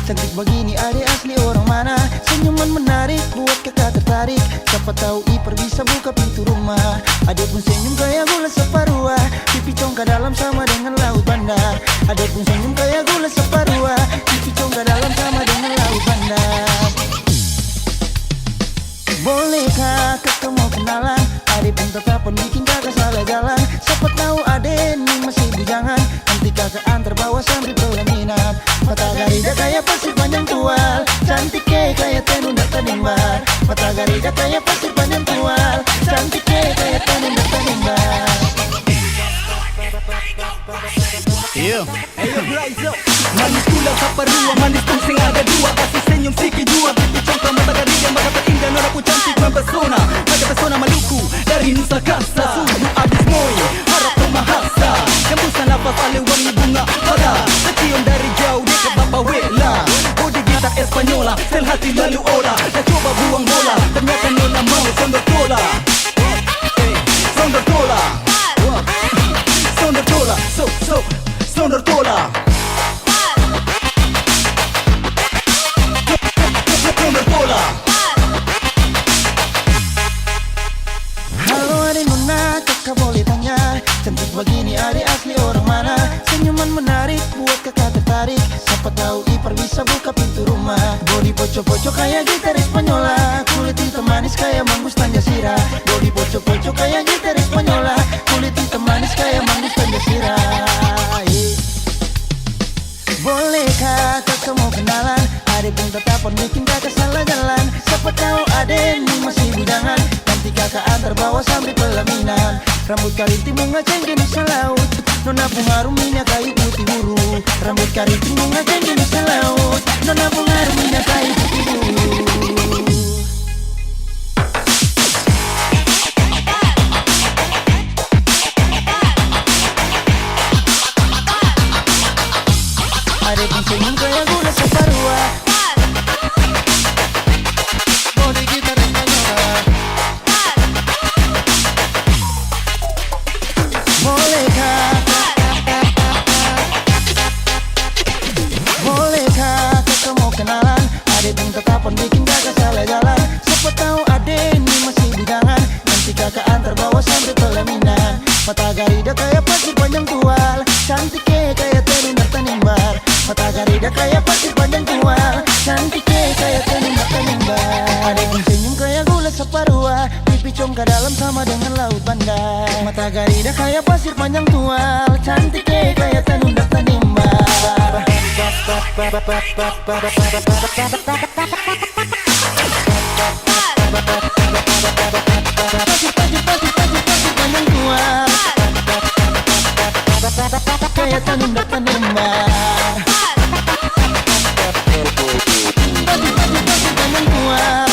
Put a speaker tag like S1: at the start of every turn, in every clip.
S1: Cantik begini adek asli orang mana? Senyuman menarik buat kakak tertarik. Siapa tahu Ipar bisa buka pintu rumah. Adek pun senyum kayak gula separuh. Pipi congkak dalam sama dengan laut bandar. Adek pun senyum kayak gula separuh. Pipi congkak dalam sama dengan laut bandar. Bolehkah kakak mau kenalan? Adek pun tetapan bikin kakak salah jalan. Siapa tahu adek ini masih bujangan. Nanti kakak antar bawa sambil pelaminan. Mata garida kayak pasir panjang tual. Cantik kayak tenun dan tanimbar. Mata garida kayak pasir panjang tual. Cantik kayak tenun dan tanimbar.
S2: Ayo Blaizo manis pula saparua, manis pun sing ada dua. Kasih senyum siki jua, pipi congkak mata garida, mata terindah nora pun cantik mempesona. Mata pesona Maluku dari Nusa Kasa. Suhu abis moi, harap pemahasa. Hembusan nafas ale wangi bunga pada. Kecium dari jauh dekat Bapa Wela. Bodi gitar Espanyola, sel hati lalu olah. Dah coba buang bola, ternyata nona mau sondor tola. Sondor tola, sondor tola, sondor tola. Sondor tola.
S1: Halo adek nona, kakak boleh tanya, cantik begini adek asli orang mana? Senyuman menarik buat kakak tertarik. Siapa tahu Ipar bisa buka pintu rumah. Body poco-poco kayak gitar Espanyola. Kulit hitam manis kayak manggus Tanjasira. Body poco-poco kayak gitar Espanyola. Kulit hitam manis kayak manggus Tanjasira. Bolehkah kakak mau kenalan? Adek pun tetapan bikin kakak salah jalan. Siapa tahu adek ini masih bujangan. Nanti kakak antar bawa sambil pelaminan. Rambut karinting bunga cengkeh Nusa Laut. Nona bunga minyak kayu putih buru. Rambut karinting bunga cengkeh Nusa Laut. Nona bunga minyak kayu putih buru. Adek pun senyum kayak gula separuh. Bodi gitar Espanyola. Bolehkah kakak mau kenalan? Adek pun tetapan bikin kakak salah jalan. Siapa tahu adek ini masih bujangan. Nanti kakak antar bawa sampai pelaminan. Mata garida kayak pasir panjang tual. Cantik kayak tenun dan tanimbar. Mata garida kayak pasir panjang tual. Cantik kayak tenun dan tanimbar. Adek pun senyum kayak gula separuh. Pipi congkak dalam sama dengan laut bandar. Mata garida kayak pasir panjang tual. Cantik kayak tenun dan tanimbar. Pasir panjang tual. Kayak tenun dan tanimbar. Pasir panjang tual.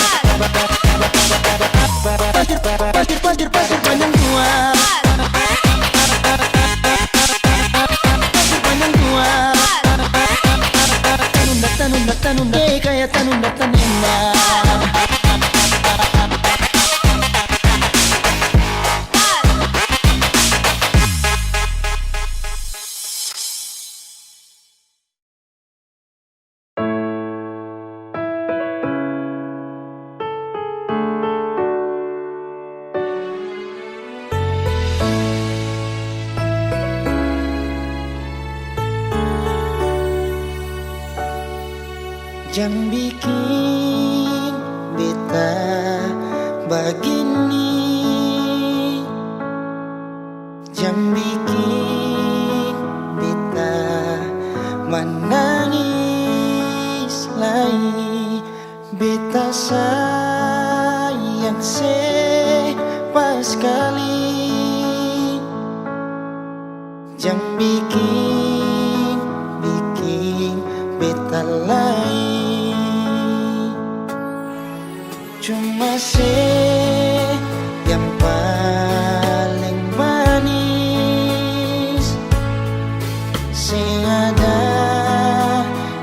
S1: Pasir panjang tual. Pasir panjang tual. Tanun kayak tenun dan tanimbar. Jangan bikin beta begini. Jangan bikin beta menangis lagi. Beta sayang sepas sekali. Jangan bikin beta lain. Cuma yang paling manis. Sing ada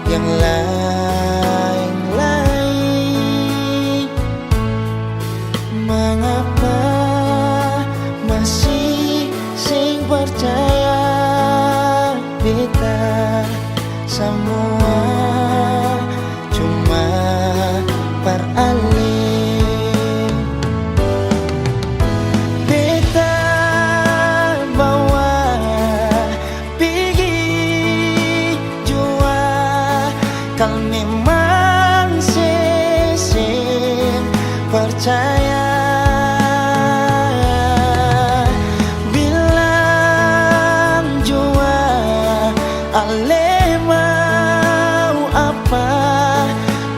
S1: yang lain-lain. Mengapa masih sing percaya beta semua percaya. Bilang jua ale mau apa,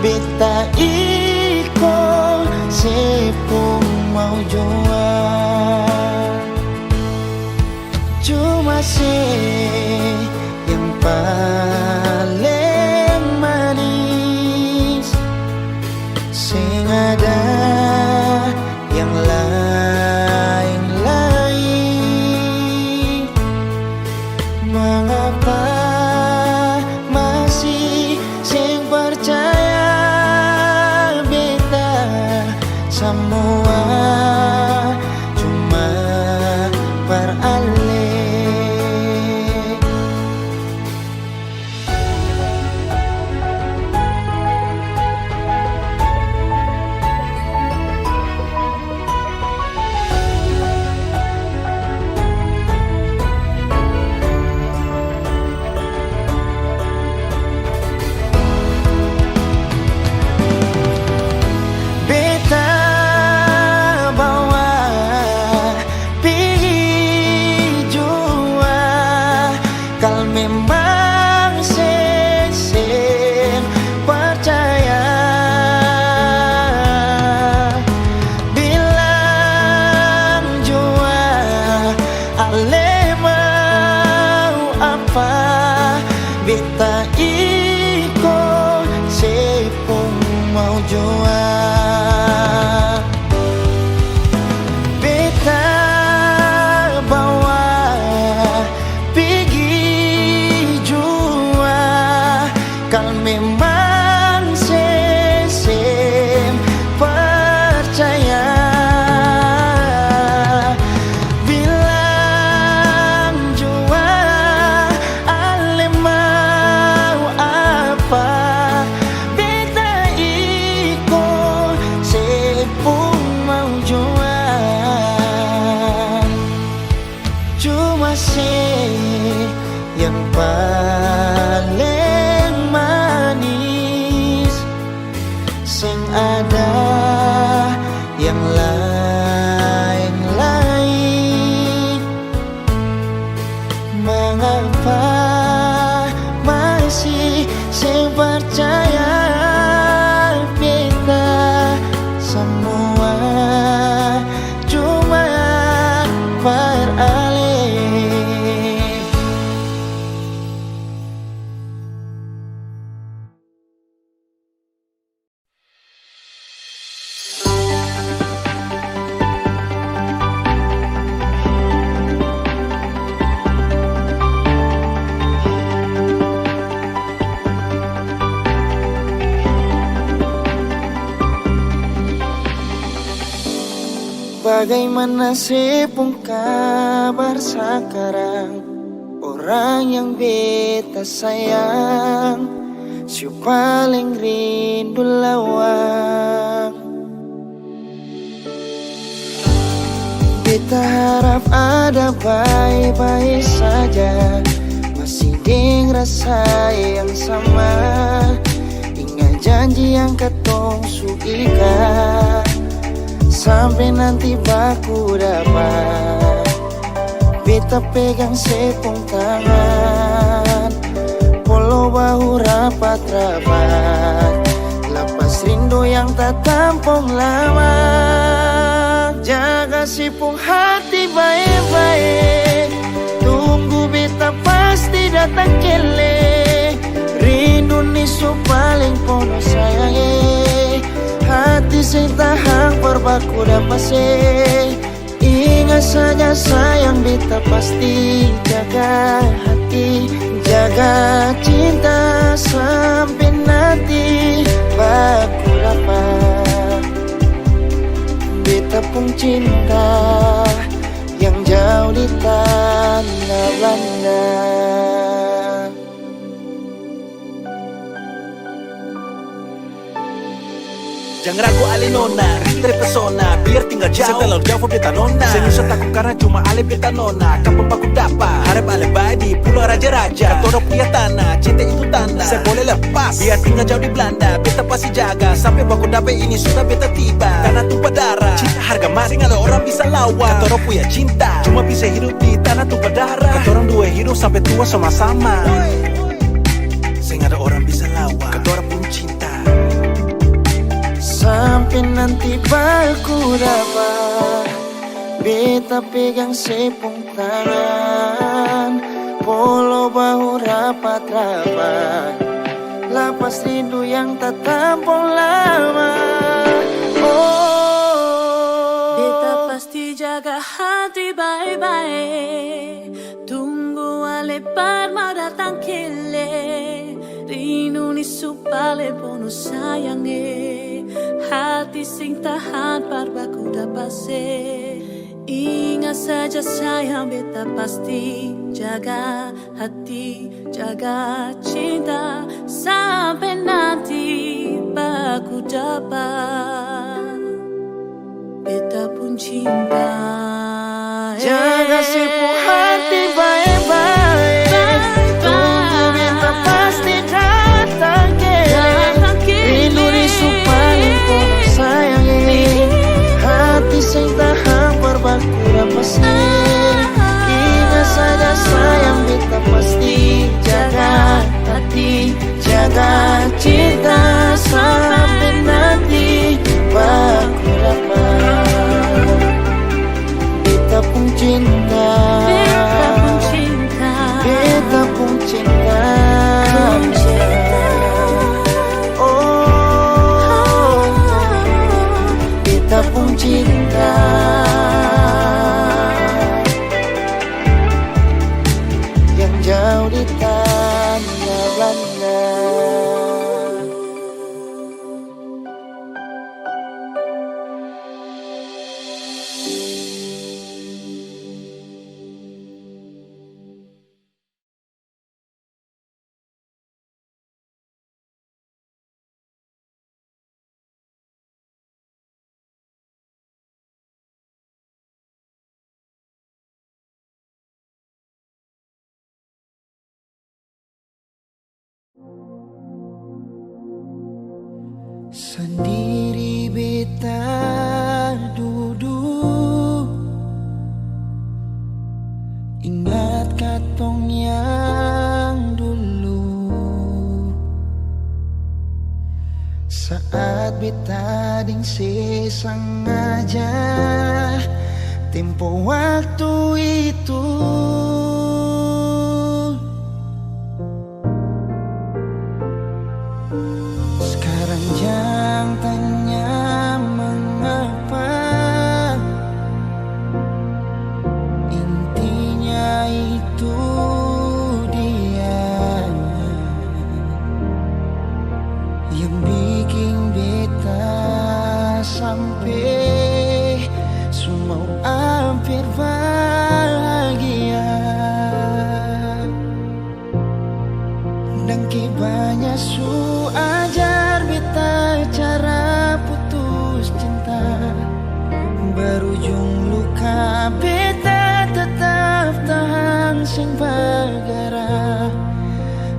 S1: beta iko sepung mau jua. Cuma yang paling manis, sing ada yang lain-lain. Mengapa masih sing percaya beta semua cuma peralih. Memang sesem percaya. Bilang jua ale mau apa, beta iko sepung mau jua. Beta bawa kal memang sesem percaya. Bilang jua ale mau apa, beta iko sepung mau jua. Cuma yang paling manis, sing ada yang lain-lain. Mengapa masih sing percaya beta semua cuma peralih. Bagaimana sepung kabar sekarang, orang yang beta sayang, si paling rindu lawang. Beta harap ada baik-baik saja, masih ding rasa yang sama. Ingat janji yang katong suikat, sampai nanti baku dapat. Beta pegang sepung tangan, polo bahu rapat-rapat, lepas rindu yang tak tampung lama. Jaga sepung hati baik-baik, tunggu beta pasti datang kele. Rindu nisu paling pono sayang, hati sing tahan berbaku dapat se. Ingat saja sayang, beta pasti jaga hati, jaga cinta sampai nanti baku dapat. Beta pun cinta yang jauh di tanah Belanda.
S2: Jangan ragu ale nona, rindu pesona, biar tinggal jauh. Setelah jauh beta nona, senyum takut karena cuma ale beta nona. Kapan baku dapat, harap ale baik di pulau raja-raja. Katoro punya tanah, cinta itu tanda, saya boleh lepas, biar tinggal jauh di Belanda. Beta pasti jaga, sampai baku dapat ini sudah beta tiba. Karena tumpah mati, sing ada orang bisa lawan. Katorang punya cinta, cuma bisa hidup di tanah tumpah darah. Katorang dua hidup sampai tua sama-sama. Sing ada orang bisa lawan, katorang pun cinta.
S1: Sampai nanti baku dapat beta pegang sepung tangan, polo bahu rapat-rapat, lapas rindu yang tak tampung lama. Oh,
S3: beta pasti jaga hati baik-baik, tunggu alebar mau datang kele, rindu ni supale bono sayange, hati sing tahan parbaku dapat se. Ingat saja sayang, beta pasti jaga hati, jaga cinta sampai nanti baku dapat beta pun cinta.
S1: jaga sepuh hati baik-baik, tunggu beta pasti datang kele, rindu risu paling kono sayang ini, hati sing tahan berbaku pasti. Ingat saja sayang, beta pasti jaga hati, jaga cinta sampai nanti baku dapat beta pun cinta,
S3: Beta pun cinta,
S1: beta pun cinta,
S3: pun cinta.
S1: oh, beta pun cinta. Yang jauh di tanah Belanda. Sendiri beta duduk, ingat katong yang dulu, saat beta ding sengaja tempo waktu itu. Sekarang jangan tanya mengapa, intinya itu dia yang bikin beta sampai semua hampir bahagia. Dan banyak su ajar beta cara putus cinta, berujung luka beta tetap tahan sing bagara.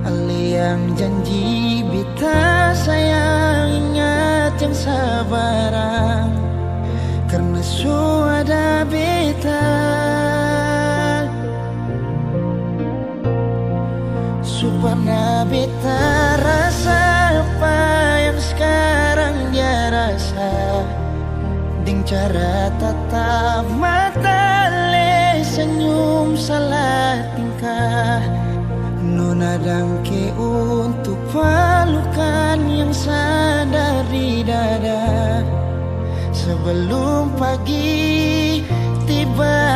S1: Ali yang janji beta sayang, ingat yang sabaran, karena su ada beta. Supaya beta rasa apa yang sekarang dia rasa, ding cara tatap mata le senyum salah tingkah, nona dangke untuk pelukan yang sadar di dada sebelum pagi tiba.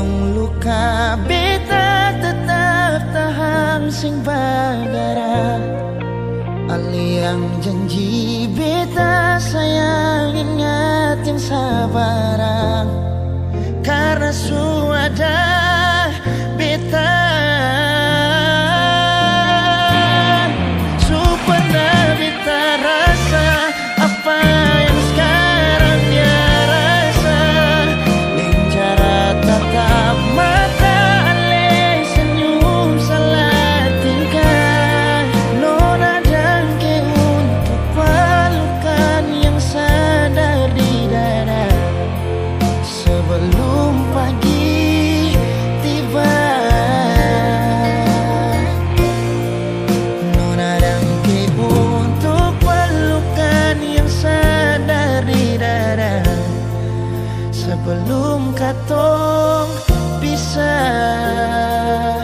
S1: Wong luka beta tetap tahan sing bagara. Aliang janji beta sayang ingat yang sabarang. Karena suada beta supernah beta rasa apa yang sekarang dia rasa. Lencara tatap mata ale senyum salah tingkah. Nona dangke untuk pelukan yang sadar di dada. Sebelum pagi tiba, Nona dangke untuk pelukan yang sadar di dada. Sebelum katong pisah.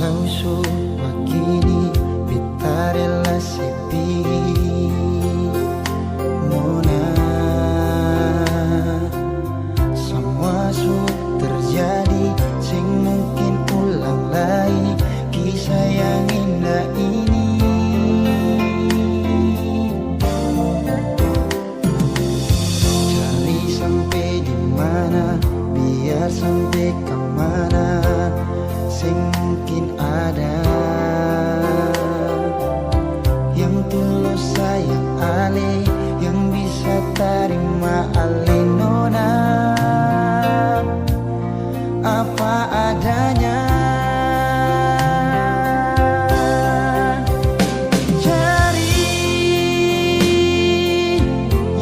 S1: Kalau so begini beta rela sepi, Nona. Semua su terjadi sing mungkin ulang lagi kisah yang indah ini. Cari sampai di mana, biar sampai kemana, sing mungkin ada yang tulus sayang ale, yang bisa terima ale. Nona apa adanya. Cari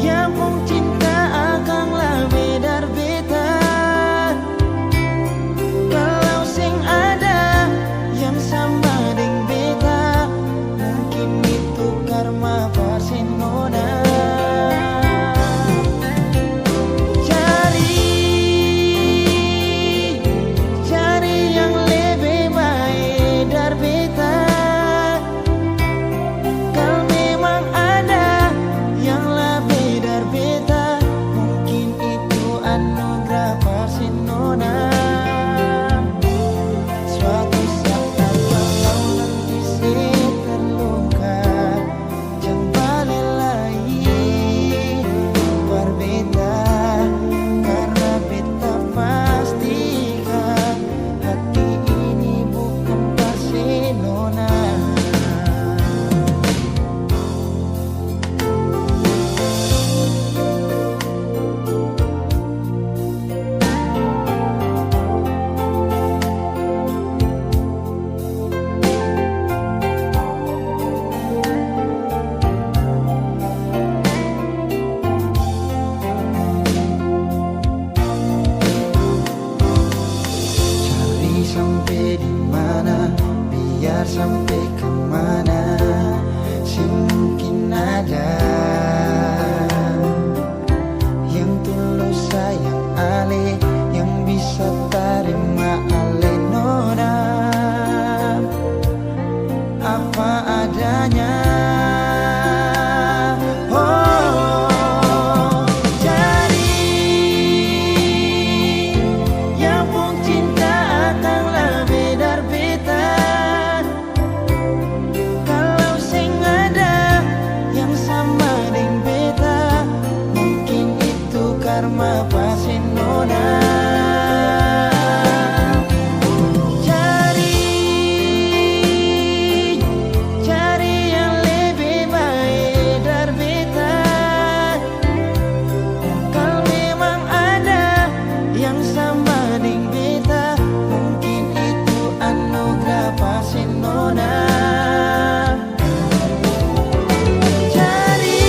S1: yang pun cinta akanlah bedar beta. Kalau sing ada yang sama deng beta, mungkin itu karma pasin. Nona cari yang lebih baik dari beta. Kalau memang ada yang lebih dari beta, mungkin itu anugerah pasin. Nona suatu saat kalau nanti saya terluka, jangan balik lagi berbeda. Karena beta pastikan hati ini bukan pasin. Nona cari sampai di mana, biar sampai kemana, sing mungkin ada yang tulus sayang ale, yang bisa terima ale. Nona apa adanya. Oh, cari yang pun cinta akanlah bedar beta. Kalau sing ada yang sama deng beta, mungkin itu karma pasin. Nona cari yang lebih baik dari beta. Kalau memang ada yang sama deng beta, mungkin itu anugerah pasin. Nona cari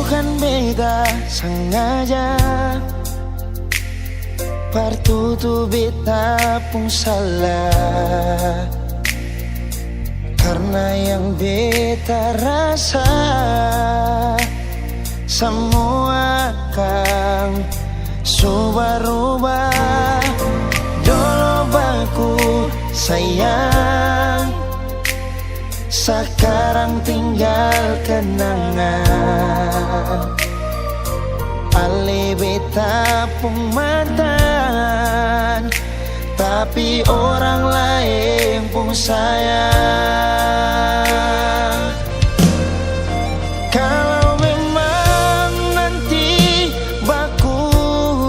S1: bukan beta sengaja partutu beta pun salah, karena yang beta rasa semua kan subah-rubah. Dulu baku sayang, sekarang tinggal kenangan. Ale beta pun mantan, tapi orang lain pun sayang. Kalau memang nanti baku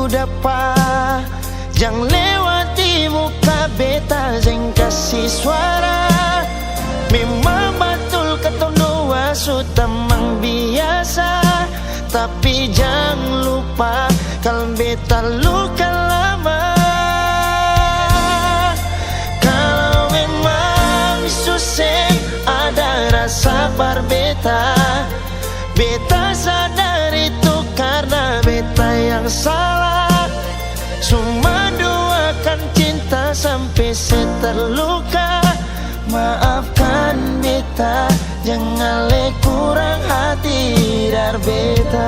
S1: dapat, jangan lewati muka beta, jangan kasih suara. Memang betul ketong dua sudah mang biasa, tapi jangan lupa kalau beta luka lama. Kalau memang susah ada rasa berbeta, beta sadar itu karena beta yang salah. Cuma doakan cinta sampai terluka. Maafkan beta, jangan le kurang hati dar beta.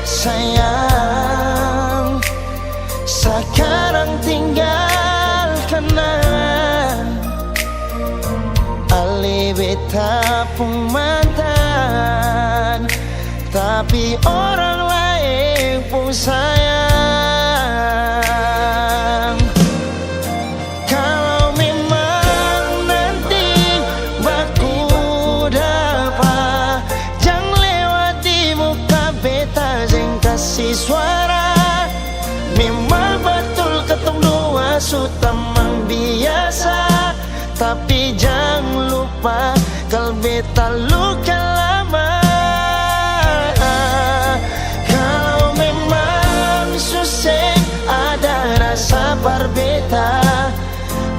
S1: Sayang, sekarang tinggal kenang. Ale beta pun mantan, tapi orang lain pun sayang. Kalau memang nanti baku dapat, jangan lewati muka beta, jangan kasih suara. Memang betul ketong dua sudah mang biasa, tapi jangan lupa kalau beta luka lama. Kalau memang susah ada rasa berbeda,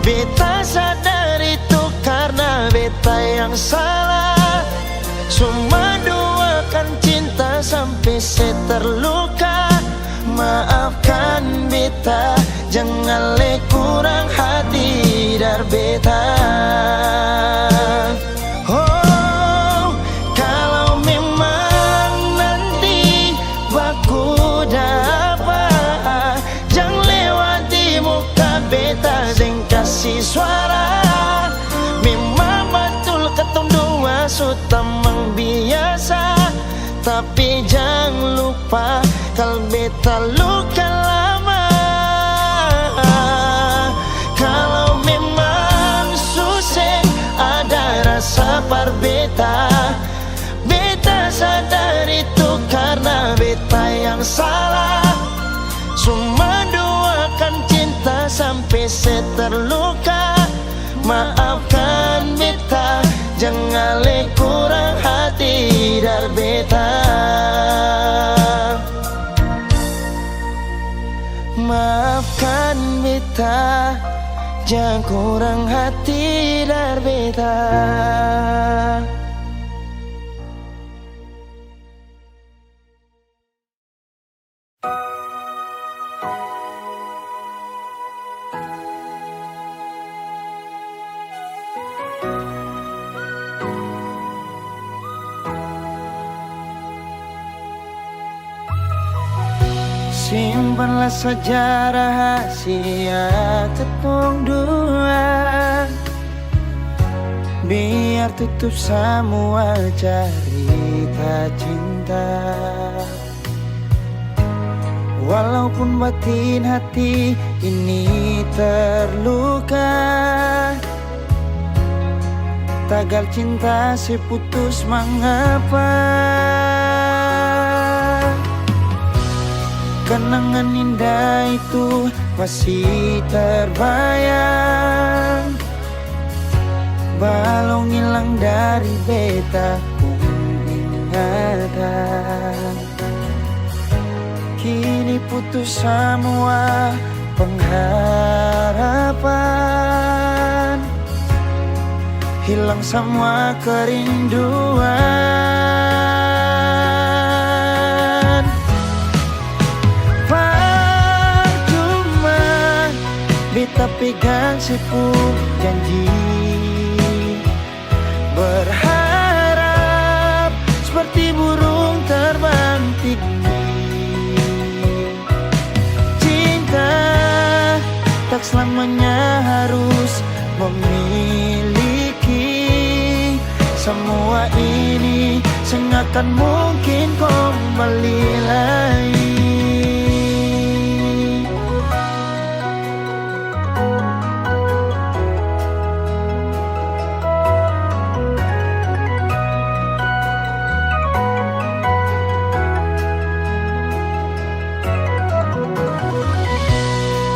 S1: beta sadar itu karena beta yang salah. Cuma doakan cinta sampai terluka. Maafkan beta, jangan le kurang hati dar beta. Oh, kalau memang nanti baku dapat, jangan lewati muka beta, jangan kasih suara. Memang betul ketong dua sudah mang biasa, tapi jangan lupa kalau beta luka lama. Kalau memang susah ada rasa berbeda, beta sadar itu karena beta yang salah. Cuma doakan cinta sampai terluka. Maafkan beta, jangan le kurang hati dar beta. Maafkan beta, jangan kurang hati dar beta. Simpanlah sejarah rahasia ketong dua, biar tutup semua cerita cinta. Walaupun batin hati ini terluka, tagal cinta seputus mengapa. Kenangan indah itu masih terbayang, balong hilang dari beta ingatan. Kini putus semua pengharapan, hilang semua kerinduan. Percuma beta pegang sepuh janji, berharap seperti burung terbang tinggi. Cinta tak selamanya harus memiliki. Semua ini sengakan mungkin kembali lagi.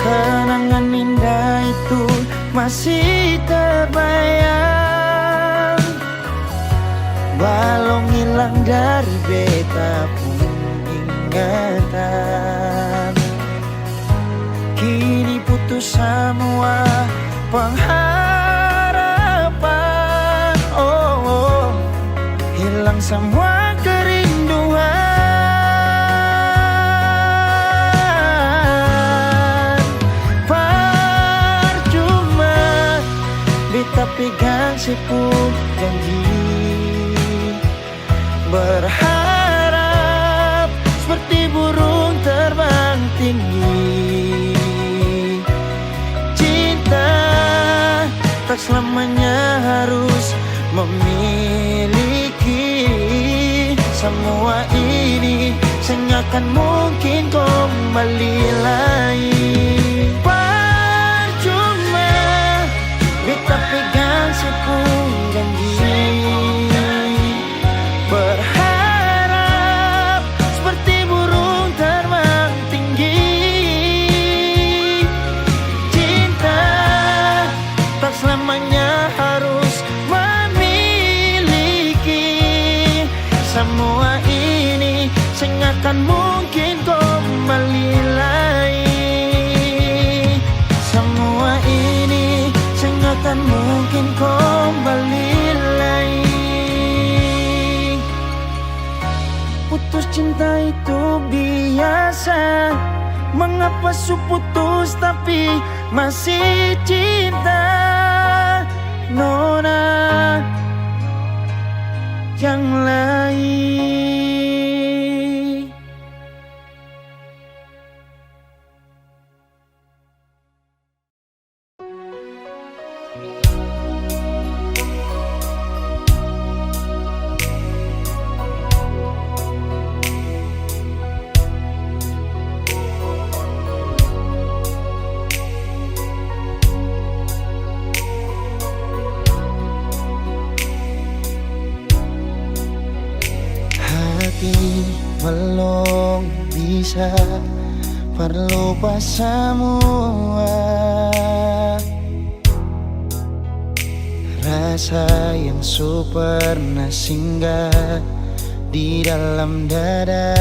S1: Kenangan indah itu masih terbayang, balong hilang dari beta pun ingatan. Kini putus semua pengharapan, hilang semua kerinduan. Beta pegang sepuh janji, berharap seperti burung terbang tinggi. Cinta tak selamanya harus memiliki. Semua ini sengakan mungkin kembali lagi. Beta pegang sepuh janji, berharap seperti burung terbang tinggi. Cinta tak selamanya harus memiliki. Semua ini sengakan mungkin kembali lagi. Semua ini akan mungkin kembali lagi. Putus cinta itu biasa, mengapa su putus tapi masih cinta? Nona yang lain. Belum bisa berlupa semua rasa yang pernah singgah di dalam dada.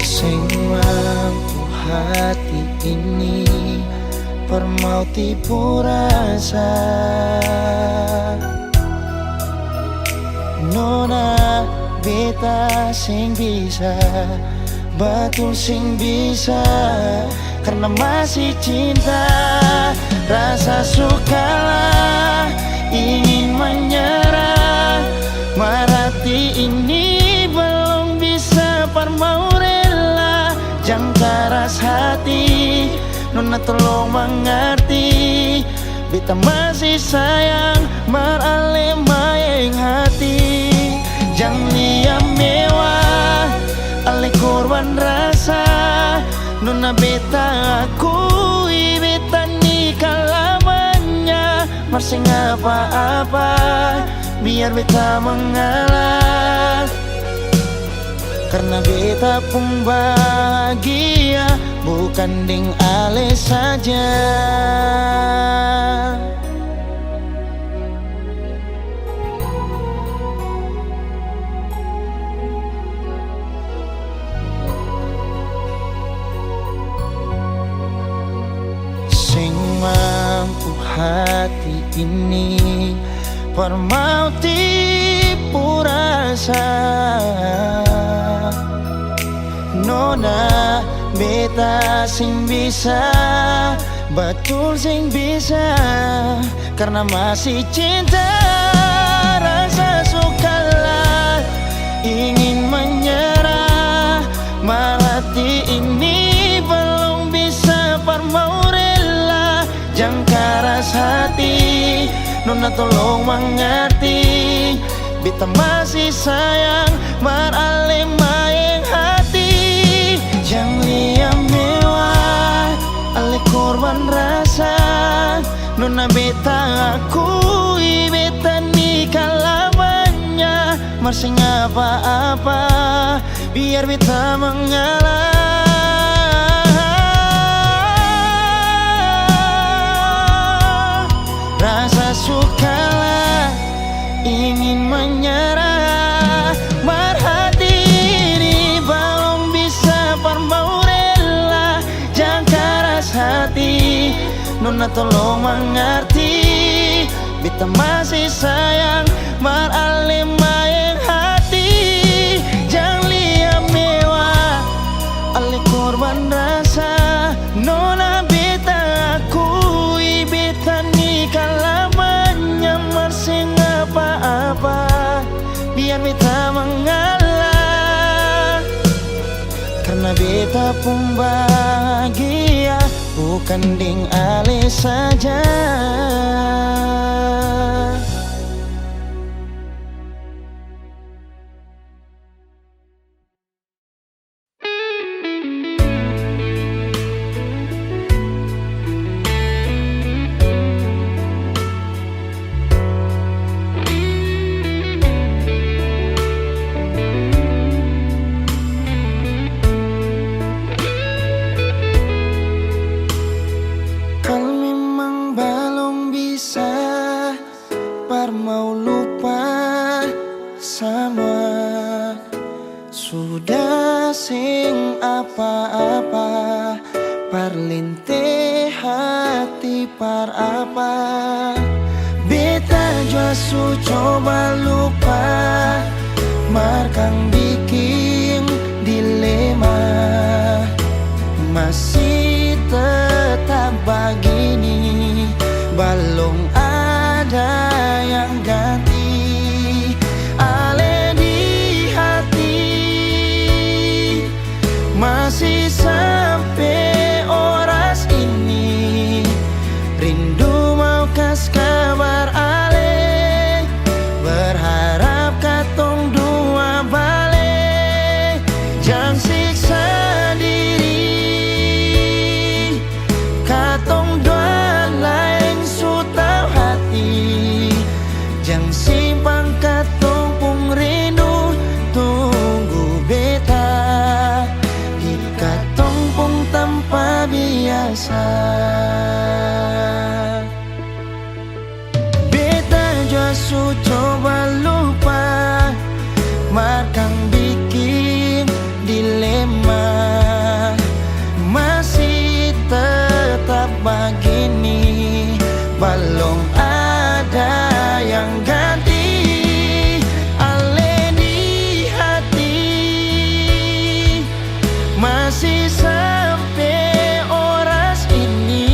S1: Sing mampu hati ini permau tipu rasa. Nona beta sing bisa, betul sing bisa, karena masih cinta. Rasa sukalah ingin menyerah, merati ini belum bisa parmau rela. Jangan keras hati, Nona tolong mengerti. Beta masih sayang meralih mayang hati. Jangan liam mewah ale korban rasa. Nona beta akui beta nikah lamanya. Masih apa-apa biar beta mengalah. Karena beta pun bahagia, bukan deng ale saja. Sing mampu hati ini permau tipu rasa. Nona beta sing bisa, betul sing bisa. Karena masih cinta, rasa sukalah ingin menyerah. Hati ini belum bisa parmau rela. Jangan keras hati, Nona tolong mengerti. Beta masih sayang, marale maeng hati. Jangan liam mewah, ale korban rasa. Nona beta akui, beta nikah lamanya. Masih apa-apa, biar beta mengalah. Rasa sukalah ingin menyerah. Marhati ini belum bisa parmau rela. Jangan keras hati, Nona tolong mengerti. Beta masih sayang, marale maeng hati. Jangan liam mewah, ale korban rasa. Nona beta akui, beta nikah lamanya. Masih apa-apa, biar beta mengalah. Karena beta pun bahagia, bukan deng ale saja. Mau lupa sama, sudah sing apa-apa, parlinte hati par apa. Beta jua su coba lupa, markang bikin dilema. Masih tetap begini, belum ada yang ganti. Ale di hati masih sampai oras ini. Rindu mau kas kabar ale, berharap katong dua balik. Jangan siksa diri, katong dua lain su tau hati. Jangan simpang katong pung rindu, tunggu beta di katong pung tanpa biasa. Beta jua su coba lupa, markang bikin dilema. Masih tetap begini, belum ada yang ganti. Ale di hati masih sampai oras ini.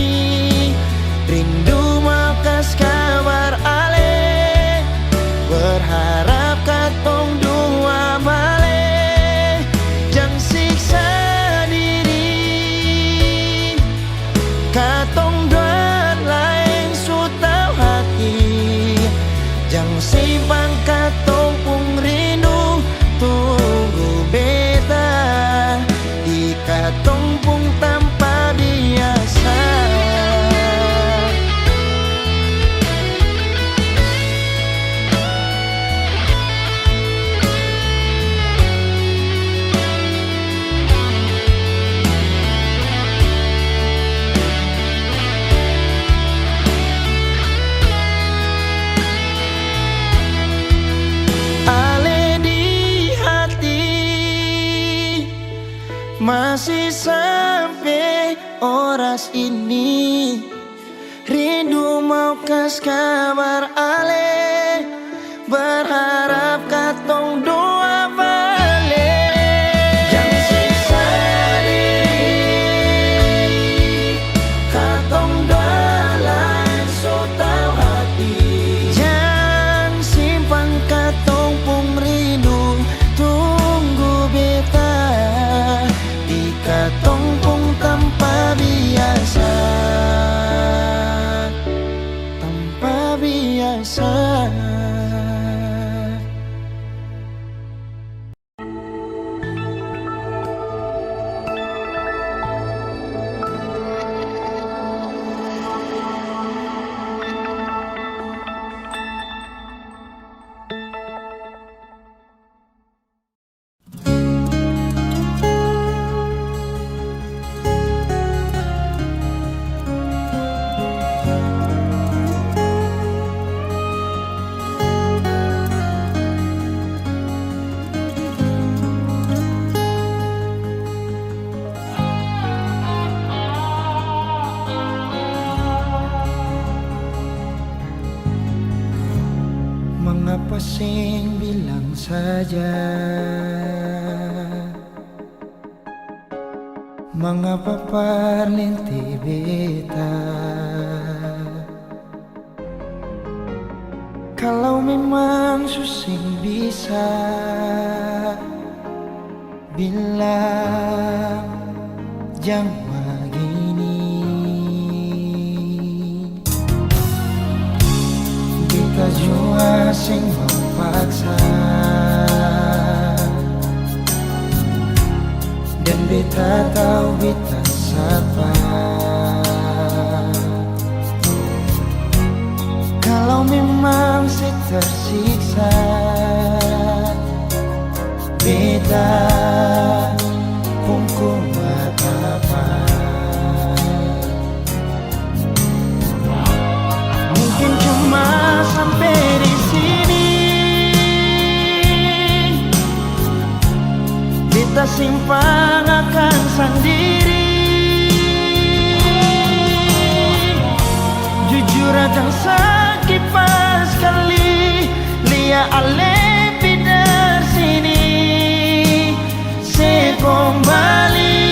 S1: Masih sampai oras ini rindu mau kas kabar ale, berharap katong doa balik. Yang sisa diri katong dalam so tau hati, jangan simpan katong pung rindu, tunggu beta di katong pung tanpa biasa, tanpa biasa. Mengapa sing bilang saja, mengapa parlinti beta, kalau memang susing bisa bilang jangan begini. Kita jua sing memaksa dan beta tahu beta siapa. Kalau memang saya tersiksa, beta pun kuat apa. Mungkin cuma sampai di sini, beta simpang akan sendiri. Jujur akan sakit pas kali lia ale pindah sini, saya kembali.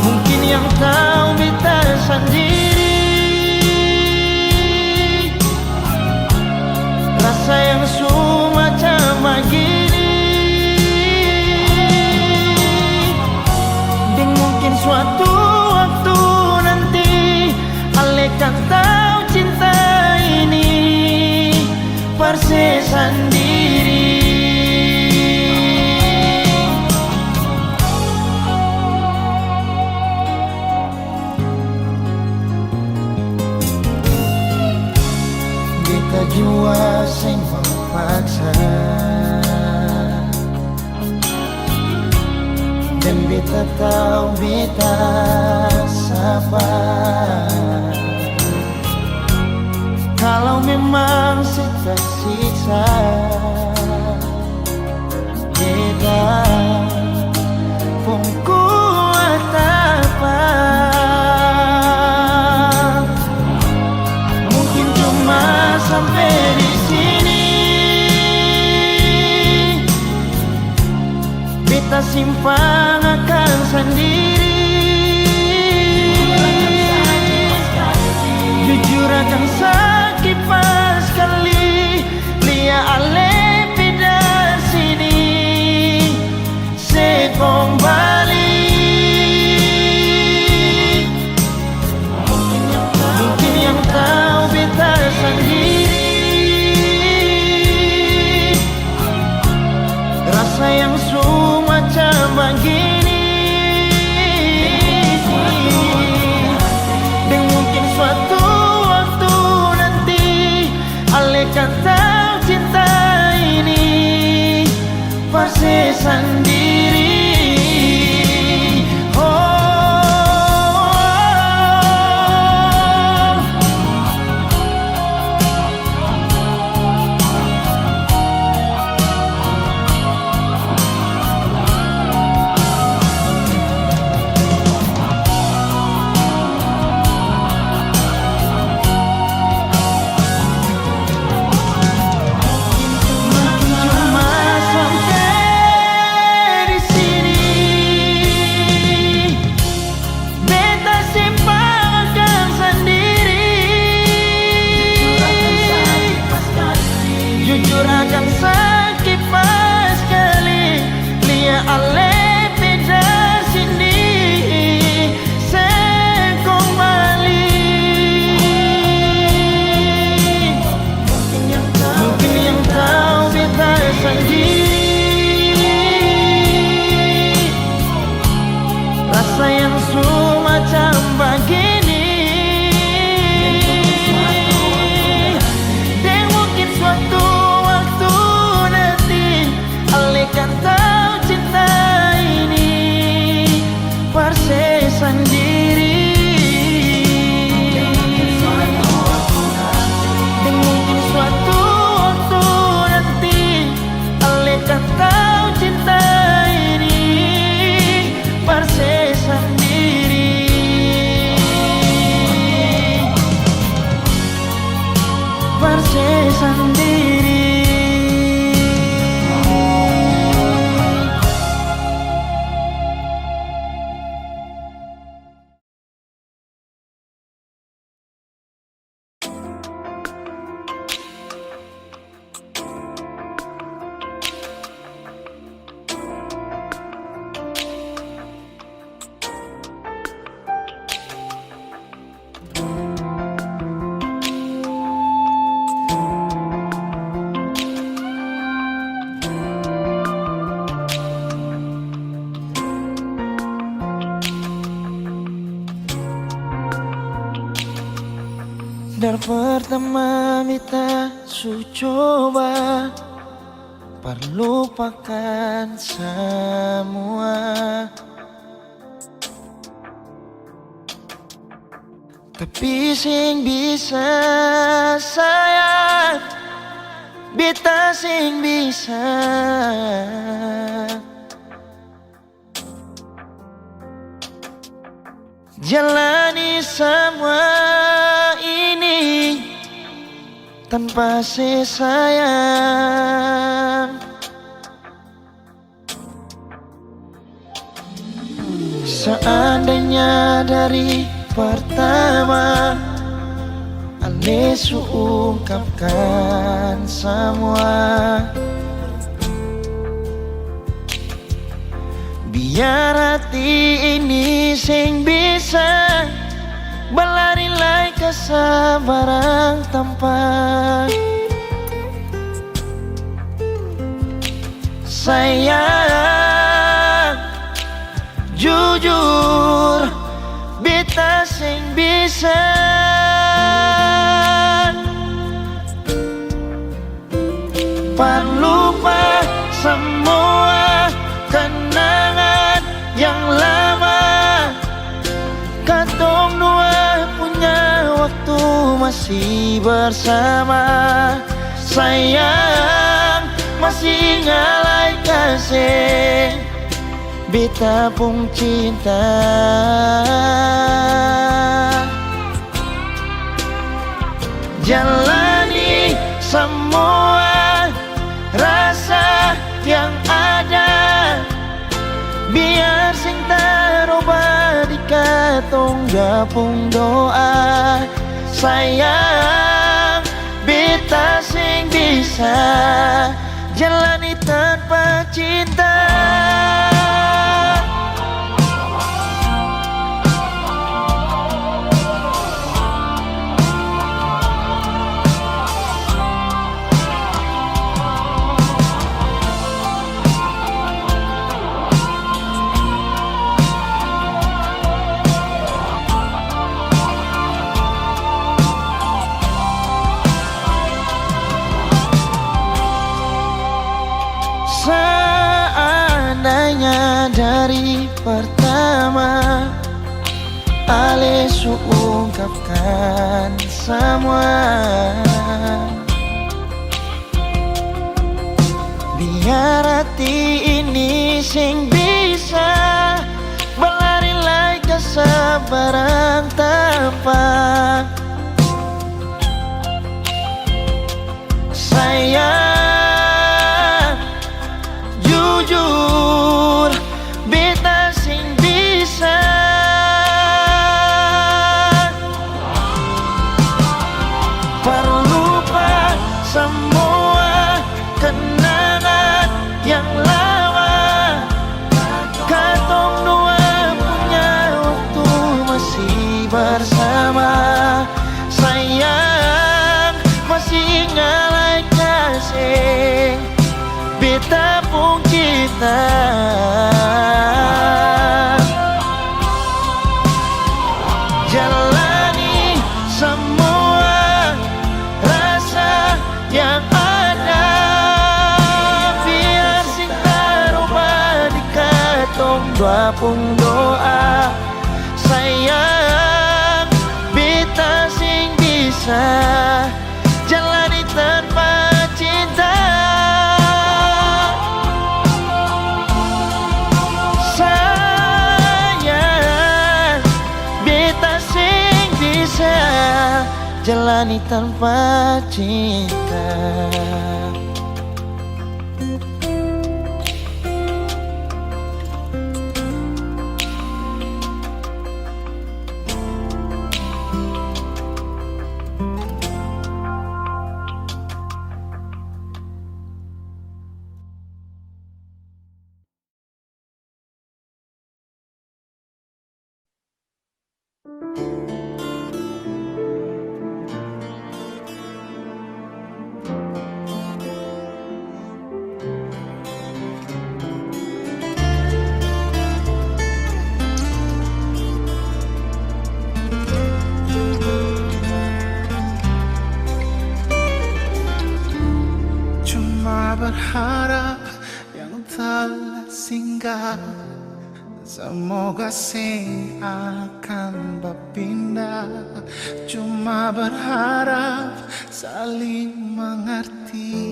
S1: Mungkin yang tahu beta sendiri, rasa yang semacam begini. Dan mungkin suatu waktu nanti ale kan tahu cinta ini persis sendiri. Beta jua sing memaksa dan beta tahu beta siapa. Kalau memang saya tersiksa, beta pun kuat apa. Mungkin cuma sampai di sini, beta simpang akan sendiri. Jujur akan sakit pas kali lia ale pindah sini, saya kembali. Mungkin yang tahu beta sendiri, rasa yang semacam begini. Dan mungkin suatu waktu nanti ale kan tahu cinta ini pasti sendiri. Biar pertama kita su coba perlupakan semua, tapi sing bisa sayang, beta sing bisa jalani semua ini tanpa si sayang. Seandainya dari pertama Ale su ungkapkan semua, biar hati ini sing bisa berlari lai kesabaran tanpa sayang. Jujur beta sing bisa lupa semua kenangan yang lama. Katong dua punya waktu masih bersama. Sayang masih ngalai kasih beta pun cinta. Jalani semua rasa yang ada, biar sing taroba di katong gapung doa. Sayang beta sing bisa jalani tanpa cinta. Seandainya dari pertama Ale su ungkapkan semua, biar hati ini sing bisa berlari lai kesabaran tanpa sayang. Jujur beta sing bisa perlupa semua kenangan yang lama. Katong dua punya waktu masih bersama. Sayang masih ngalai kasih beta pun kita. Jalani semua rasa yang ada, biar sing taroba di katong dua pun doa. Sayang beta sing bisa jalani tanpa cinta. Jalani tanpa cinta. berharap yang telah singgah, semoga sing akan berpindah. Cuma berharap saling mengerti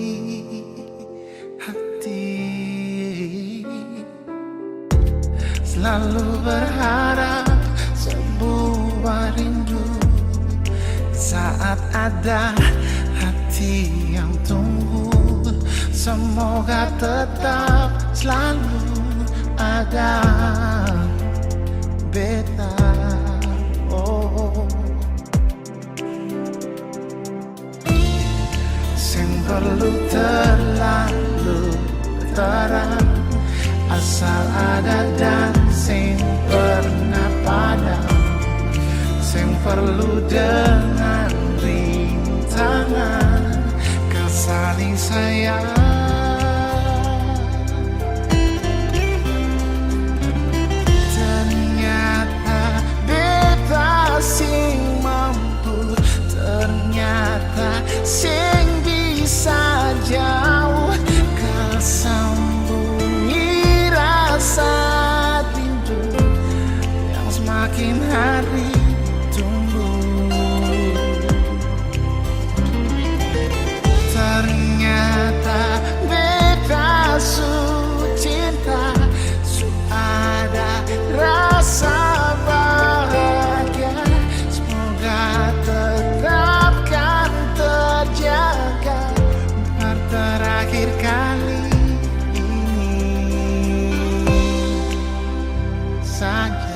S1: hati. Selalu berharap sebuah rindu saat ada hati yang tunggu. Semoga tetap selalu ada beta. Oh, sing perlu terlalu terang, asal ada dan sing pernah padam. Sing perlu dengan rintangan saling sayang. Ternyata beta sing mampu, ternyata sing bisa jauh kesembunyi rasa rindu yang semakin hari tumbuh. Ternyata beta su cinta, su ada rasa bahagia. Semoga tetapkan terjaga per terakhir kali ini saja.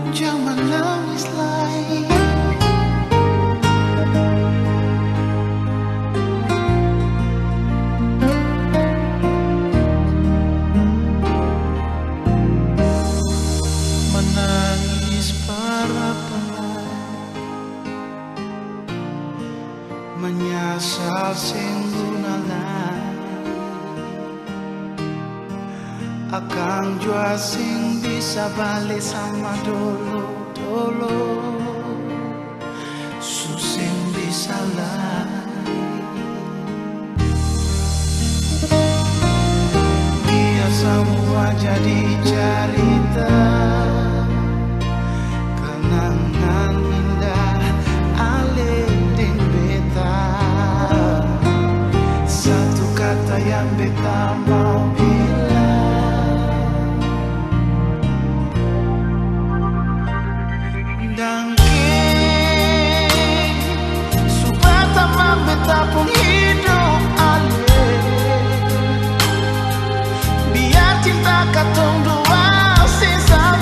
S1: Jangan nangis lagi. Menangis para pelai, menyasar singgunalan, akan jua sing bisa balik sama dulu susing bisa lari. Biar semua jadi cerita, kenangan indah alih ding beta. Satu kata yang beta mau bilang, dan supaya tamam beta pun hidup alih. Biar cinta katong dua sisa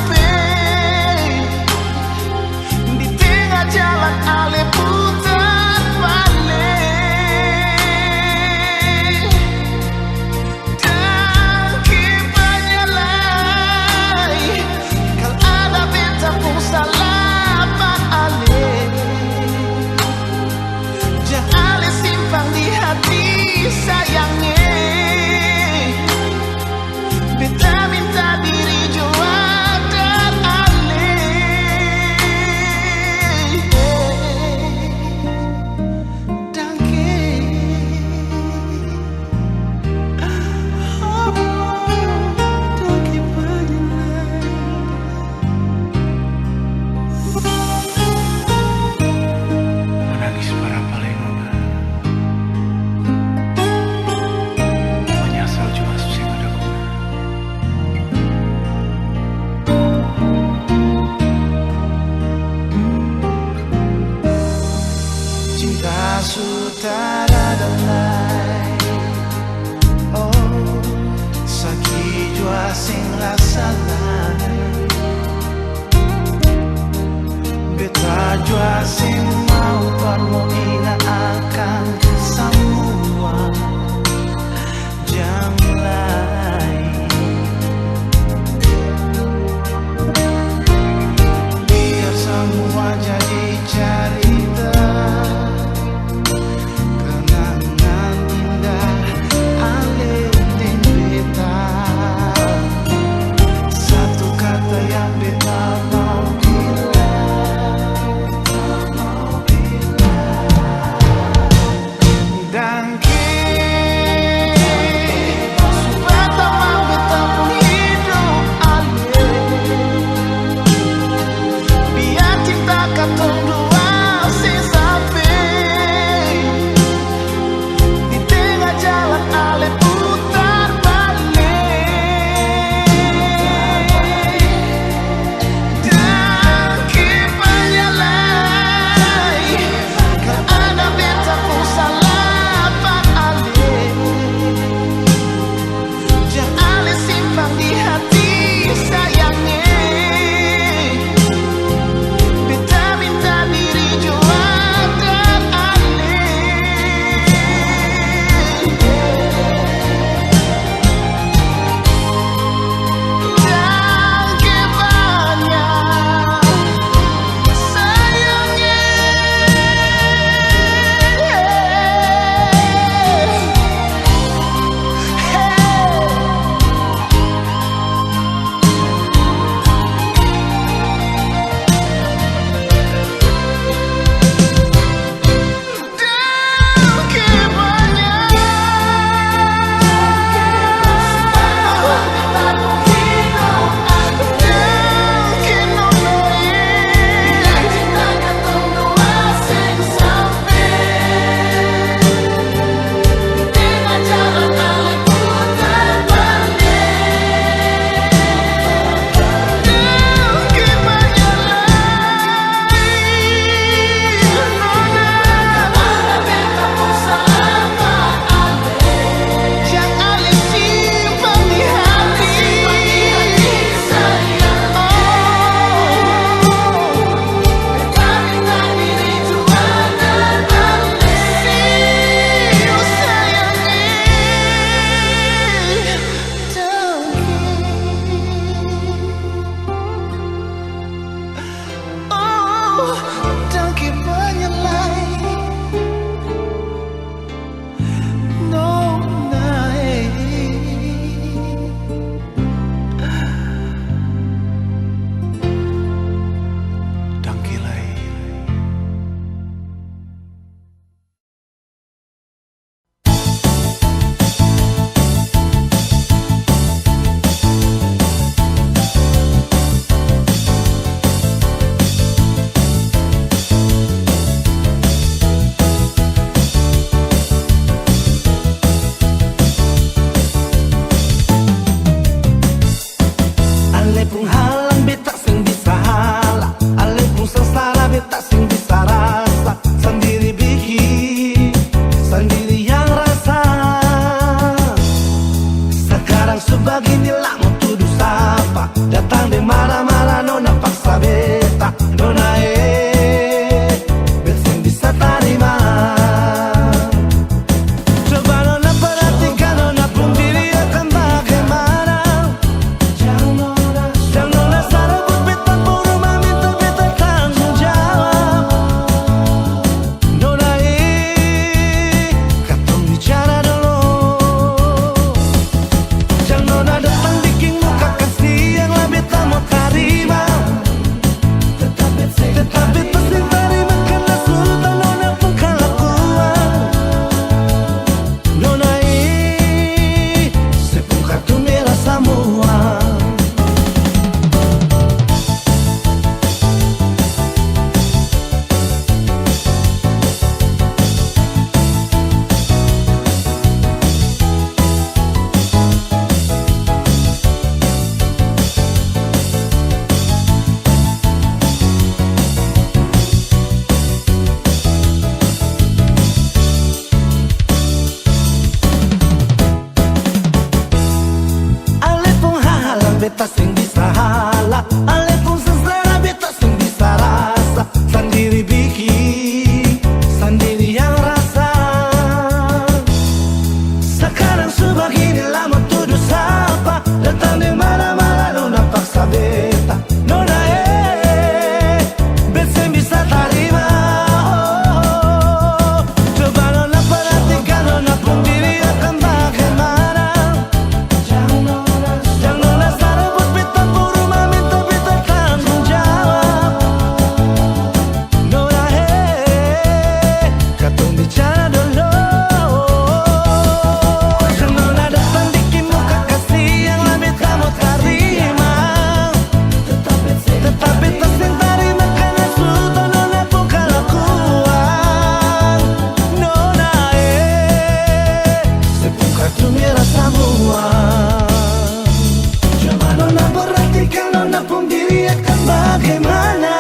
S1: Bagaimana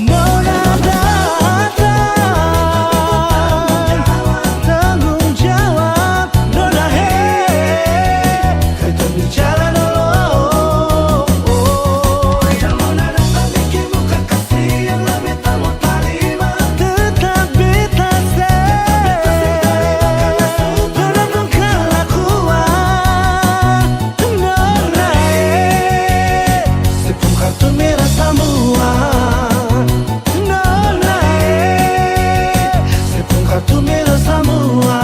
S1: Nona datang, tanggung jawab Nona hey, kita bicara dulu. Kalau Nona datang bikin muka kasih yang lebih tamu terima, tetap beta say Nona pun kelakuan Nona hey, sepung kartu merah semua Nona hey, sepung kartu merah semua.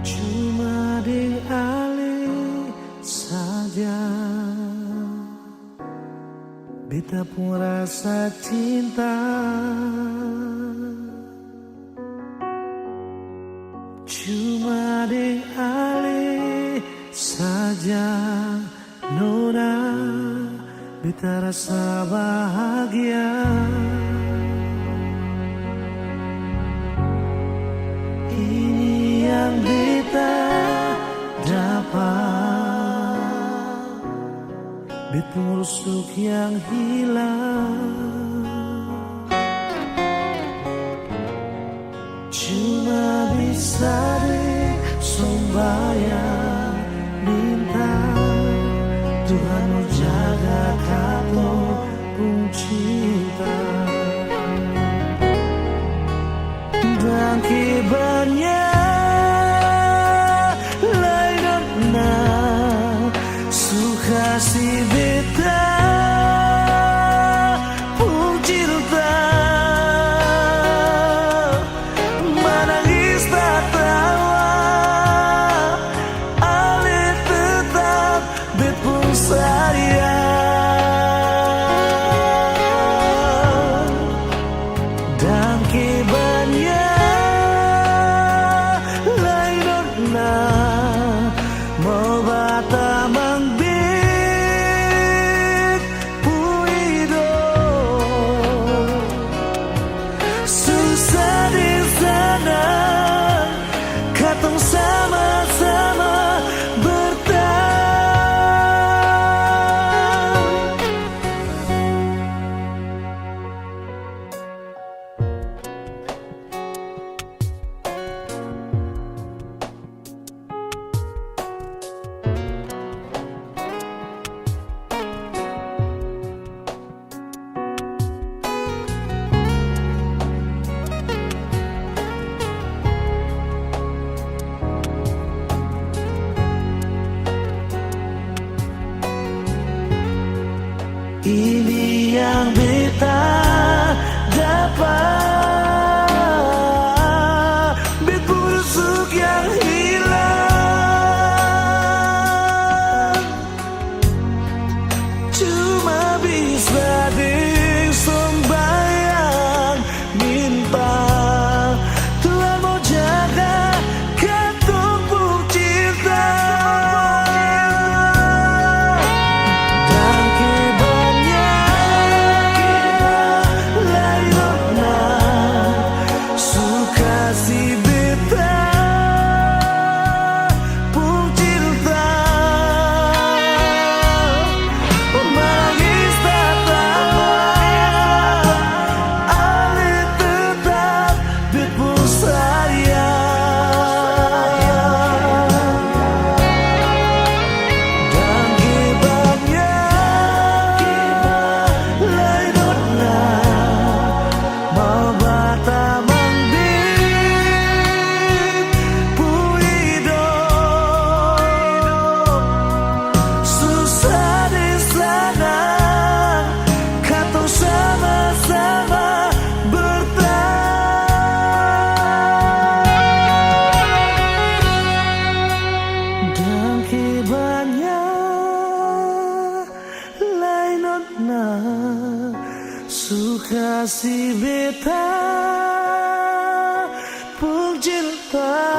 S1: Cuma dialih saja beta pun rasa cinta. Cuma dialih saja Nona, beta rasa bahagia. Ini yang beta dapat, beta rusuk yang hilang. Cuma bisa sembahyang minta Tuhan menjaga kamu pun cinta. Dan kibarnya lainnya suka si beta pun cinta. Menangis tak tawa ale tetap bet pun sayang. Dan kibarnya mau bata mangbit puido susah di sana katong sama-sama bertahan. Ini yang beta dapat, bet busuk yang hilang. Cuma bisa disembayang minta Tuhan mau jaga katong pun cinta. Dan kibarnya lainnya
S4: Suka si beta pun cinta